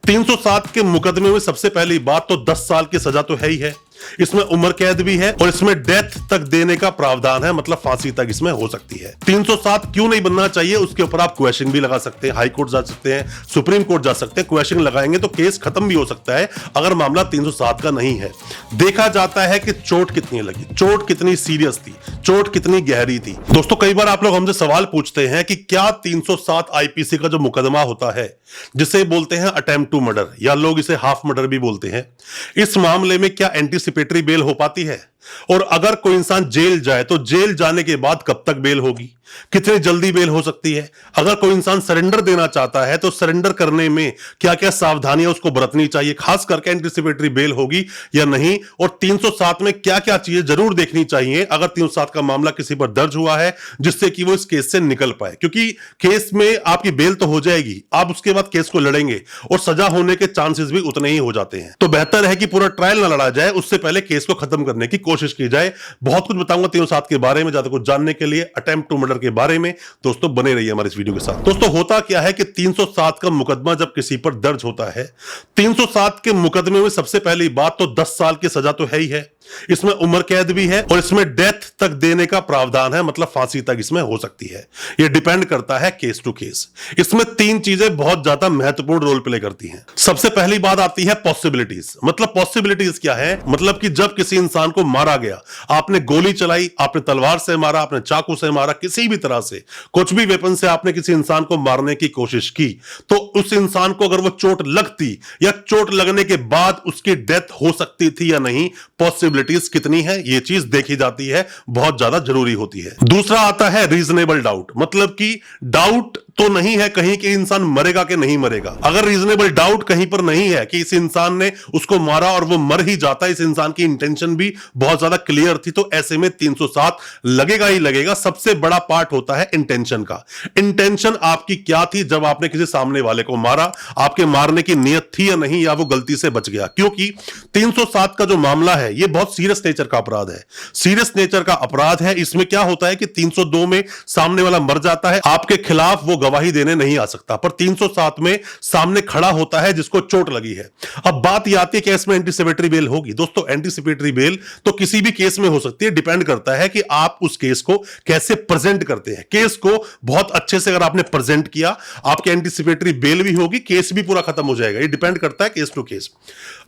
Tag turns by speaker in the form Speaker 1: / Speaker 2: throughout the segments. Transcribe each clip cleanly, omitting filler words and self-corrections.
Speaker 1: 307 के मुकदमे में सबसे पहली बात तो 10 साल की सजा तो है ही है, इसमें उम्र कैद भी है और इसमें डेथ तक देने का प्रावधान है, मतलब फांसी तक इसमें हो सकती है। 307 क्यों नहीं बनना चाहिए उसके ऊपर आप क्वेश्चन भी लगा सकते हैं, हाई कोर्ट जा सकते हैं, सुप्रीम कोर्ट जा सकते हैं। क्वेश्चन लगाएंगे तो केस खत्म भी हो सकता है अगर मामला 307 का नहीं है। देखा जाता है कि चोट कितनी लगी, चोट कितनी सीरियस थी, चोट कितनी गहरी थी। दोस्तों कई बार आप लोग हमसे सवाल पूछते हैं कि क्या 307 आईपीसी का जो मुकदमा होता है जिसे बोलते हैं अटेम्प्ट टू मर्डर या लोग इसे हाफ मर्डर भी बोलते हैं, इस मामले में क्या एंटीसिपेटरी बेल हो पाती है? और अगर कोई इंसान जेल जाए तो जेल जाने के बाद कब तक बेल होगी, कितनी जल्दी बेल हो सकती है? अगर कोई इंसान सरेंडर देना चाहता है तो सरेंडर करने में क्या क्या सावधानियां उसको बरतनी चाहिए, खास करके एंटीसिपेटरी बेल होगी या नहीं, और 307 में क्या क्या चीजें जरूर देखनी चाहिए अगर 307 का मामला किसी पर दर्ज हुआ है जिससे कि वो इस केस से निकल पाए। क्योंकि केस में आपकी बेल तो हो जाएगी, आप उसके बाद केस को लड़ेंगे और सजा होने के चांसेस भी उतने ही हो जाते हैं। तो बेहतर है कि पूरा ट्रायल ना लड़ा जाए, उससे पहले केस को खत्म करने की कोशिश की जाए। बहुत कुछ बताऊंगा 307 के बारे में, ज्यादा कुछ जानने के लिए अटेम्प्ट टू मर्डर के बारे में दोस्तों बने रहिए हमारे इस वीडियो के साथ। दोस्तों होता क्या है कि 307 का मुकदमा जब किसी पर दर्ज होता है, 307 के मुकदमे में सबसे पहली बात तो 10 साल की सजा तो है ही है, इसमें उम्र कैद भी है और इसमें डेथ तक देने का प्रावधान है, मतलब फांसी तक इसमें हो सकती है। यह डिपेंड करता है केस टू केस। इसमें तीन चीजें बहुत ज्यादा महत्वपूर्ण रोल प्ले करती हैं। सबसे पहली बात आती है पॉसिबिलिटीज। मतलब पॉसिबिलिटीज क्या है? मतलब कि जब किसी इंसान को मारा गया, आपने गोली चलाई, आपने तलवार से मारा, आपने चाकू से मारा, किसी भी तरह से कुछ भी वेपन से आपने किसी इंसान को मारने की कोशिश की, तो उस इंसान को अगर वो चोट लगती या चोट लगने के बाद उसकी डेथ हो सकती थी या नहीं, पॉसिबिलिटीज कितनी है ये चीज देखी जाती है, बहुत ज्यादा जरूरी होती है। दूसरा आता है रीजनेबल डाउट। मतलब कि डाउट तो नहीं है कहीं कि इंसान मरेगा कि नहीं मरेगा। अगर रीजनेबल डाउट कहीं पर नहीं है कि इस इंसान ने उसको मारा और वो मर ही जाता, इस इंसान की इंटेंशन भी बहुत ज्यादा क्लियर थी, तो ऐसे में 307 लगेगा ही लगेगा। सबसे बड़ा पार्ट होता है इंटेंशन का। इंटेंशन आपकी क्या थी जब आपने किसी सामने वाले को मारा, आपके मारने की नियत थी या नहीं, या वो गलती से बच गया। क्योंकि 307 का जो मामला है ये बहुत सीरियस नेचर का अपराध है, सीरियस नेचर का अपराध है। इसमें क्या होता है कि 302 में सामने वाला मर जाता है, आपके खिलाफ वो गवाही देने नहीं आ सकता, पर 307 में सामने खड़ा होता है जिसको चोट लगी है। अब बात यह आती है कि इसमें एंटीसिपेटरी बेल होगी। दोस्तों एंटीसिपेटरी बेल तो किसी भी केस में हो सकती है, डिपेंड करता है कि आप उस केस को कैसे प्रेजेंट करते हैं। केस को बहुत अच्छे से अगर आपने प्रेजेंट किया, आपकी एंटीसिपेटरी बेल भी होगी, केस भी पूरा खत्म हो जाएगा। ये डिपेंड करता है केस टू केस।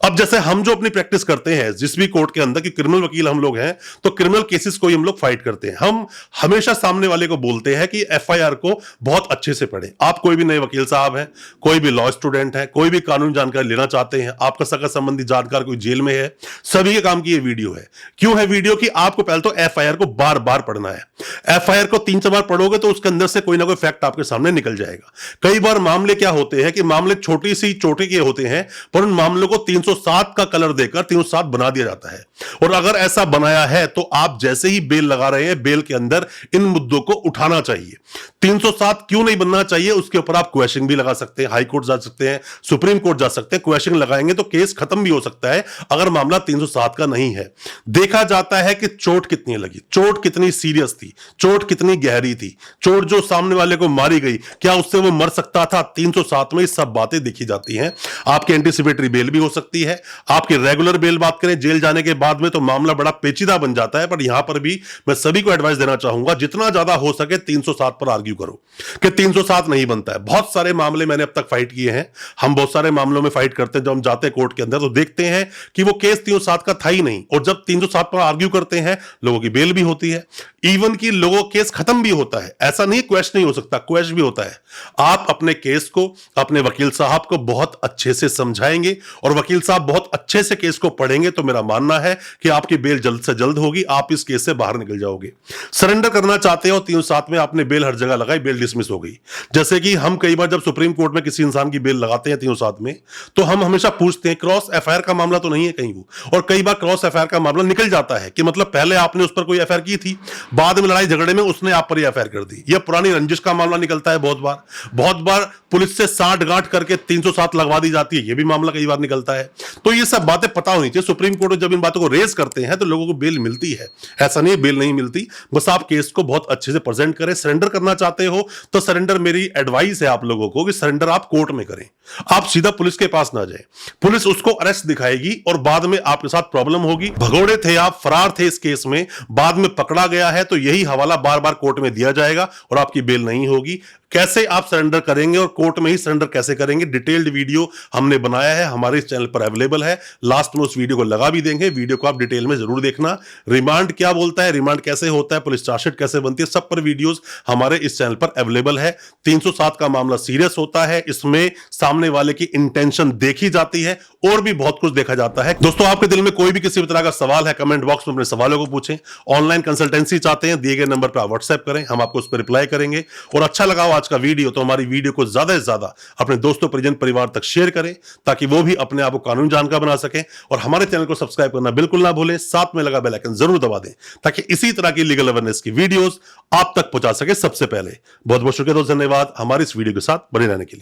Speaker 1: अब जैसे हम जो अपनी प्रैक्टिस करते हैं जिस भी कोर्ट के अंदर, कि क्रिमिनल वकील हम लोग हैं, तो क्रिमिनल केसेस को ही हम लोग फाइट करते हैं। हम हमेशा सामने वाले को बोलते हैं कि एफआईआर को बहुत अच्छे से पढ़े। आप कोई भी नए वकील साहब हैं, कोई भी लॉ स्टूडेंट है, कोई भी कानूनी जानकारी लेना चाहते हैं, आपका सगा संबंधी जानकार कोई जेल में है, सभी के काम की ये वीडियो है। क्यों है वीडियो? कि आपको पहले तो एफआईआर को बार बार पढ़ना है। एफआईआर को 3-4 बार पढ़ोगे तो उसके अंदर से कोई ना कोई फैक्ट आपके सामने निकल जाएगा। कई बार मामले क्या होते हैं कि मामले छोटी सी चोटी के होते हैं, पर उन मामलों को 307 का कलर देकर 307 बना दिया जाता है। और अगर ऐसा बनाया है तो आप जैसे ही बेल लगा रहे हैं, बेल के अंदर इन मुद्दों को उठाना चाहिए। 307 क्यों नहीं बनना चाहिए उसके ऊपर आप क्वेश्चन भी लगा सकते हैं, हाई कोर्ट जा सकते हैं, सुप्रीम कोर्ट जा सकते हैं। क्वेश्चन लगाएंगे तो केस खत्म भी हो सकता है अगर मामला 307 का नहीं है। देखा जाता है कि चोट कितनी लगी, चोट कितनी सीरियस थी, चोट कितनी गहरी थी, चोट जो सामने वाले को मारी गई, क्या उससे वो मर सकता था? 307 में सब बातें देखी जाती हैं। आपकी एंटीसिपेटरी बेल भी हो सकती है, आपकी रेगुलर बेल बात करें जेल जाने के बाद में, तो मामला बड़ा पेचीदा बन जाता है। पर यहां पर भी मैं सभी को एडवाइस देना चाहूंगा, जितना ज्यादा हो सके 307 पर आर्ग्यू करो कि 307 नहीं बनता है। बहुत सारे मामले मैंने अब तक फाइट किए हैं, हम बहुत सारे मामलों में फाइट करते हैं। जब हम जाते हैं कोर्ट के अंदर तो देखते हैं कि वो केस 307 का था ही नहीं, और जब 307 पर आर्ग्यू करते हैं लोगों की बेल भी होती है, इवन कि लोगों केस खत्म भी होता है। ऐसा नहीं क्वेश्चन नहीं हो सकता, क्वेश्चन भी होता है। आप अपने केस को अपने वकील साहब को बहुत अच्छे से समझाएंगे और वकील साहब बहुत अच्छे से केस को पढ़ेंगे, तो मेरा मानना है कि आपकी बेल जल्द से जल्द होगी, आप इस केस से बाहर निकल जाओगे। सरेंडर करना चाहते हो 307 में, आपने बेल हर जगह लगाई, बेल डिसमिस हो गई। जैसे कि हम कई बार जब सुप्रीम कोर्ट में किसी इंसान की बेल लगाते हैं 307 में, तो हम हमेशा पूछते हैं क्रॉस एफआईआर का मामला तो नहीं है कहीं वो, और कई बार क्रॉस एफआईआर का मामला निकल जाता है कि मतलब पहले आपने उस पर कोई एफआईआर की थी, बाद में लड़ाई झगड़े में उसने आप पर एफआईआर कर दी। यह पुरानी रंजिश का मामला निकलता है बहुत बार पुलिस से साठ गांठ करके 307 लगवा दी जाती है, यह भी मामला कई बार निकलता है। तो ये सब बातें पता होनी चाहिए। सुप्रीम कोर्ट में जब इन बातों को रेज करते हैं तो लोगों को बेल मिलती है, ऐसा नहीं है बेल नहीं मिलती। बस आप केस को बहुत अच्छे से प्रेजेंट करें। सरेंडर करना चाहते हो तो सरेंडर, मेरी एडवाइस है आप लोगों को कि सरेंडर आप कोर्ट में करें, आप सीधा पुलिस के पास ना जाए। पुलिस उसको अरेस्ट दिखाएगी और बाद में आपके साथ प्रॉब्लम होगी। भगोड़े थे आप, फरार थे इस केस में, बाद में पकड़ा गया है तो यही हवाला बार बार कोर्ट में दिया जाएगा और आपकी बेल नहीं होगी। कैसे आप सरेंडर करेंगे और कोर्ट में ही सरेंडर कैसे करेंगे, डिटेल्ड वीडियो हमने बनाया है, हमारे इस चैनल पर अवेलेबल है। लास्ट में उस वीडियो को लगा भी देंगे, वीडियो को आप डिटेल में जरूर देखना। रिमांड क्या बोलता है, रिमांड कैसे होता है, पुलिस चार्जशीट कैसे बनती है, सब पर वीडियोस हमारे इस चैनल पर अवेलेबल है। 307 का मामला सीरियस होता है, इसमें सामने वाले की इंटेंशन देखी जाती है और भी बहुत कुछ देखा जाता है। दोस्तों, आपके दिल में कोई भी किसी भी तरह का सवाल है, कमेंट बॉक्स में अपने सवालों को पूछें। ऑनलाइन कंसल्टेंसी चाहते हैं, दिए गए नंबर पर आप व्हाट्सएप करें, हम आपको उस पर रिप्लाई करेंगे। और अच्छा लगा आज का वीडियो तो हमारी वीडियो को ज्यादा से ज्यादा अपने दोस्तों, परिजन, परिवार तक शेयर करें ताकि वो भी अपने आप को कानूनी जानकार बना सकें। और हमारे चैनल को सब्सक्राइब करना बिल्कुल ना भूलें, साथ में लगा बेल आइकन जरूर दबा दें ताकि इसी तरह की लीगल अवेयरनेस की वीडियोस आप तक पहुंचा सके सबसे पहले। बहुत बहुत शुक्रिया दोस्त, धन्यवाद हमारी इस वीडियो के साथ बने रहने के लिए।